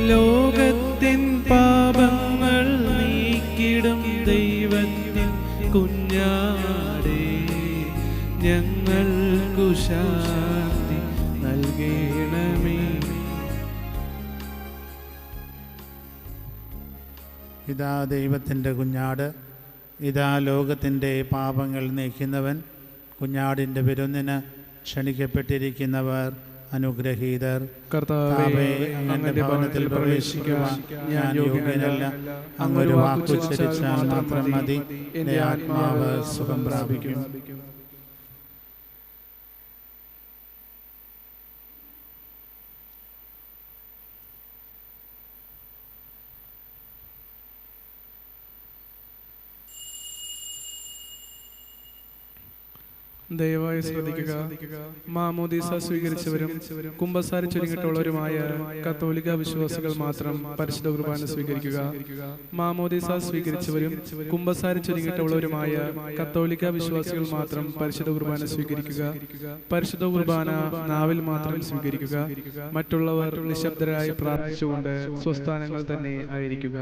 ലോകത്തിൻ പാപങ്ങൾ നീക്കിടും ദൈവത്തിൻ കുഞ്ഞാടേ, ഞങ്ങൾക്കു ശാന്തി നൽകണമേ.
ഇതാ ദൈവത്തിൻ്റെ കുഞ്ഞാട്, ഇതാ ലോകത്തിൻ്റെ പാപങ്ങൾ നീക്കുന്നവൻ. കുഞ്ഞാടിൻ്റെ വിരുന്നിന് ക്ഷണിക്കപ്പെട്ടിരിക്കുന്നവർ അനുഗ്രഹീതർ.
കർത്താവേ,
അങ്ങയുടെ ഭവനത്തിൽ പ്രവേശിക്കുവാൻ ഞാൻ യോഗ്യനല്ല. അങ്ങൊരു വാക്കുച്ചരിച്ചാൽ മാത്രം മതി, എൻ്റെ ആത്മാവ് സുഖം പ്രാപിക്കും.
ദയവായി ശ്രദ്ധിക്കുക. മാമോദീസ സ്വീകരിച്ചവരും കുമ്പസാരം ചൊല്ലിയിട്ടുള്ളവരുമായ കത്തോലിക്ക വിശ്വാസികൾ മാത്രം പരിശുദ്ധ കുർബാന സ്വീകരിക്കുക. മാമോദീസ സ്വീകരിച്ചവരും കുമ്പസാരം ചൊല്ലിയിട്ടുള്ളവരുമായ കത്തോലിക്ക വിശ്വാസികൾ മാത്രം പരിശുദ്ധ കുർബാന സ്വീകരിക്കുക. പരിശുദ്ധ കുർബാന നാവിൽ മാത്രം സ്വീകരിക്കുക. മറ്റുള്ളവർ നിശബ്ദരായി പ്രാർത്ഥിച്ചുകൊണ്ട് സ്വസ്ഥാനങ്ങൾ തന്നെ ആയിരിക്കുക.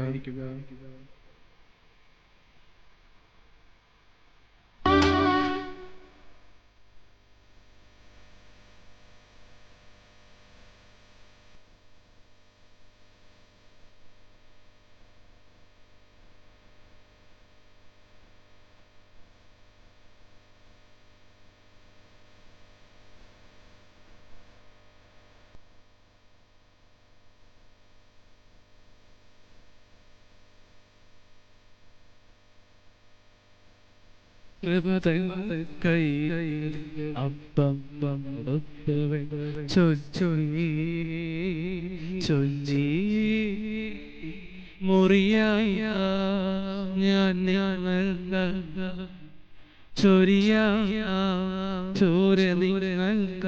അപ്പം ചൊല്ലി മുറിയായ ഞാൻ ചൊരിയായ ചോര നിൽക്ക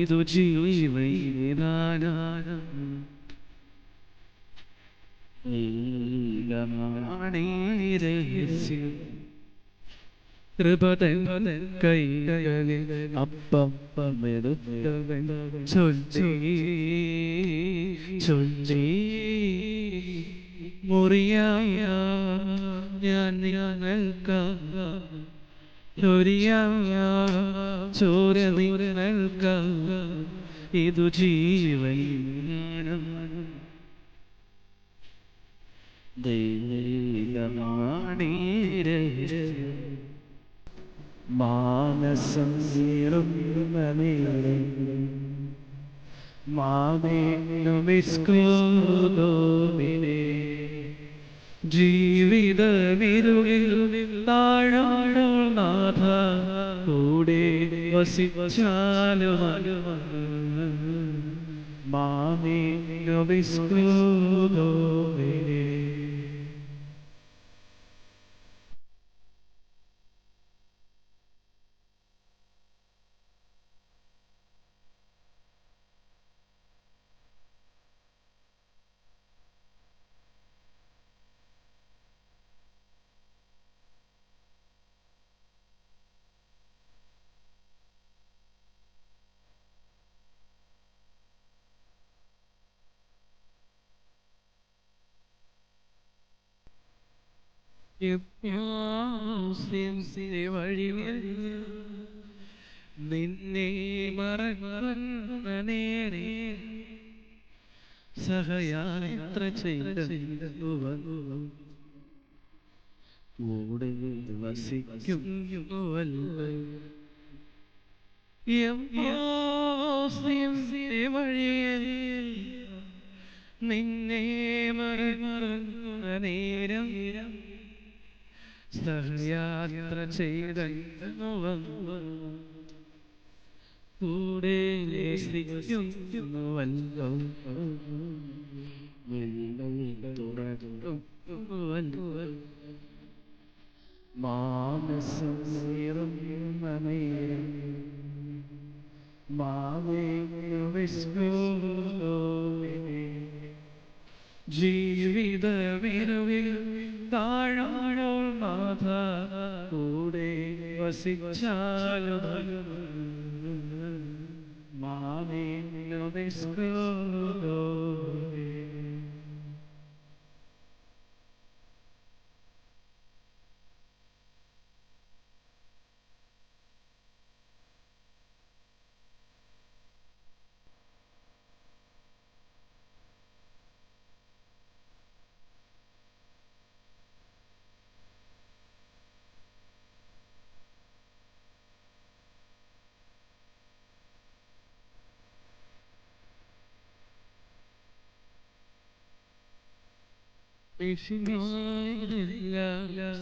ഇതു ജീവനാന കൃപതൻ കൈ അപ്പം ചൊല്ലി മുറിയായ ഞാൻ ചൊരിയായ ചോര നിൽക്ക ഇതു ജീവൻ മാനസം ജീവിത വിരുവിൽ താഴാണോ നാഥ കൂടെ വസിച്ചാലും മാമേ വഴികൾ നിന്നെ മറന്ന നേരെ സഹയാത്ര ചെയ്തുവല്ലോ കൂടെ വസിക്കുന്നുവല്ലോ വഴിയിൽ നിന്നെ മറന്ന നേരം സഹയാത്ര ചെയ്തുവല്ലോ കൂടെ വസിക്കുന്നുവല്ലോ മാനസം നിറയുന്ന നേരം ജീവിതവിരവിൽ താഴാഴോ നാഥ കൂടെ വസിച്ചാലോ മാവേ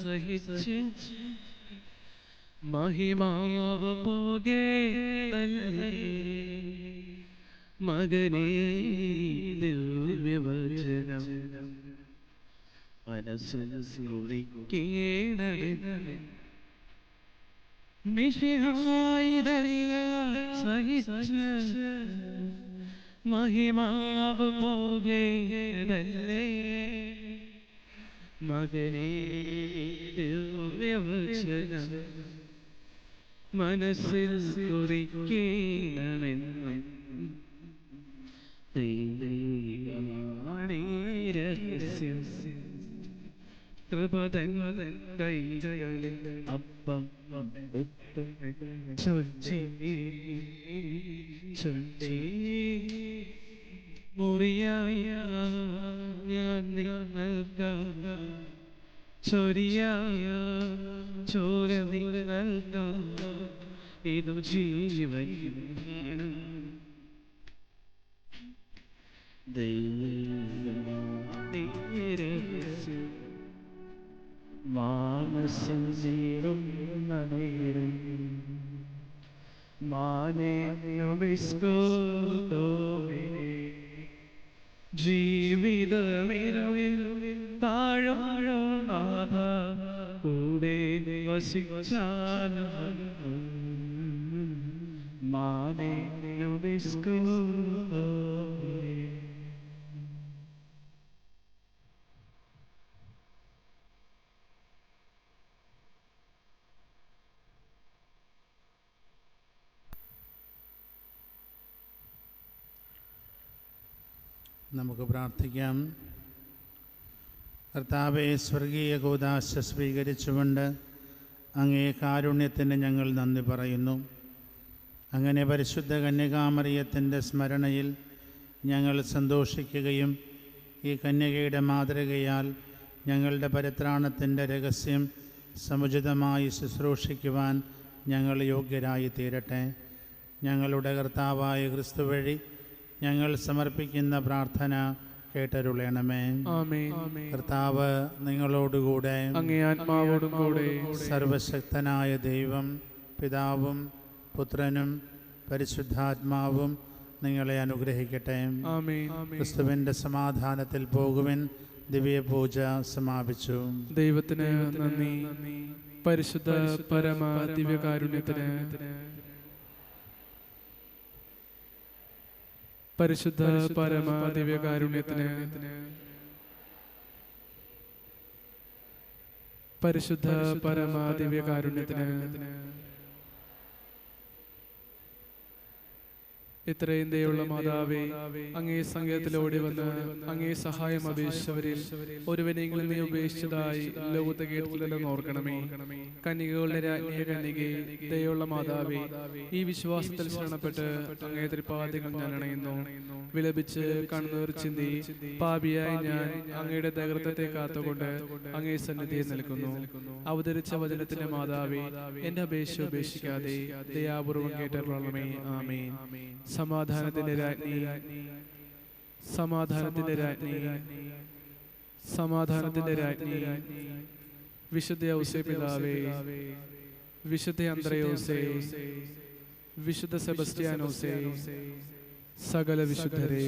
സഹിച്ച് മഹിമാവ് പോകേ മകനേ ദിവ്യവചനം മനസ്സിൽ സഹിച്ച് മഹിമാവ് പോകേതല്ലേ മകനേ ദിവ്യവചനം മനസ്സിൽ കുറിക്കണമെന്നും രഹസ്യം കൃപതൻ കൈകളിൽ അപ്പം ചൊല്ലി മുറിയായ ചൊരിയായ ചോര ഇതു ജീവൻ മാനസം ചേരുന്ന നേരം ജീവിതമിരവിൽ താഴാഴോ നാഥ കൂടെ വസിച്ചാലോ മാനേ
നമുക്ക് പ്രാർത്ഥിക്കാം. കർത്താവേ, സ്വർഗീയ കൂദാശ സ്വീകരിച്ചുകൊണ്ട് അങ്ങേ കാരുണ്യത്തിന് ഞങ്ങൾ നന്ദി പറയുന്നു. അങ്ങനെ പരിശുദ്ധ കന്യകാമറിയത്തിൻ്റെ സ്മരണയിൽ ഞങ്ങൾ സന്തോഷിക്കുകയും ഈ കന്യകയുടെ മാതൃകയാൽ ഞങ്ങളുടെ പരിത്രാണത്തിൻ്റെ രഹസ്യം സമുചിതമായി ശുശ്രൂഷിക്കുവാൻ ഞങ്ങൾ യോഗ്യരായി തീരട്ടെ. ഞങ്ങളുടെ കർത്താവായ ക്രിസ്തു വഴി ഞങ്ങൾ സമർപ്പിക്കുന്ന പ്രാർത്ഥന കേട്ടരുളണമേ.
ആമേൻ.
കർത്താവ് നിങ്ങളോടുകൂടെ,
അങ്ങേ ആത്മാവോടും കൂടെ.
സർവശക്തനായ ദൈവം പിതാവും പുത്രനും പരിശുദ്ധാത്മാവും നിങ്ങളെ അനുഗ്രഹിക്കട്ടെ.
ആമേൻ.
ക്രിസ്തുവിൻ്റെ സമാധാനത്തിൽ പോകുവിൻ. ദിവ്യപൂജ സമാപിച്ചു.
ദൈവത്തിന് നന്ദി. പരിശുദ്ധ പരമ ദിവ്യകാരുണ്യത്തിന്, പരിശുദ്ധ പരമ ദിവ്യകാരുണ്യത്തിന്, പരിശുദ്ധ പരമ ദിവ്യകാരുണ്യത്തിന്, ഇത്രയും ദയുള്ള മാതാവേ, അങ്ങേ സംഗീതത്തിലോടി വന്ന് അങ്ങേ സഹായം അപേക്ഷിച്ചവരിൽ ഒരുവനെങ്കിലും നീ ഉപേക്ഷിച്ചതായി ലോകത്ത് കേട്ടില്ലെന്ന് ഓർക്കണമേ. കന്യകകളുടെ രാജ്ഞിയ കന്യകേ, ദയുള്ള മാതാവേ, ഈ വിശ്വാസത്തിൽ ശരണപ്പെട്ട് അങ്ങേ തൃപ്പാദങ്ങൾ ഞാൻ അണയുന്നു. വിലപിച്ച് കണ്ണുനീർ ചിന്തി പാപിയായി ഞാൻ അങ്ങയുടെ ദൈർഘ്യത്തെ കാത്തുകൊണ്ട് അങ്ങേ സന്നിധിയിൽ നിൽക്കുന്നു. അവതരിച്ച വചനത്തിന്റെ മാതാവേ, എന്റെ അപേക്ഷ ഉപേക്ഷിക്കാതെ ദയാപൂർവം കേട്ടരുളണമേ. ആമേൻ. സമാധാനത്തിന്റെ രാജ്ഞി, സമാധാനത്തിന്റെ രാജ്ഞി, സമാധാനത്തിന്റെ രാജ്ഞി, വിശുദ്ധ ഔസേപിതാവേ, വിശുദ്ധ അന്ത്രയോസേ, വിശുദ്ധ സെബസ്ത്യാനോസേ, സകല വിശുദ്ധരെ,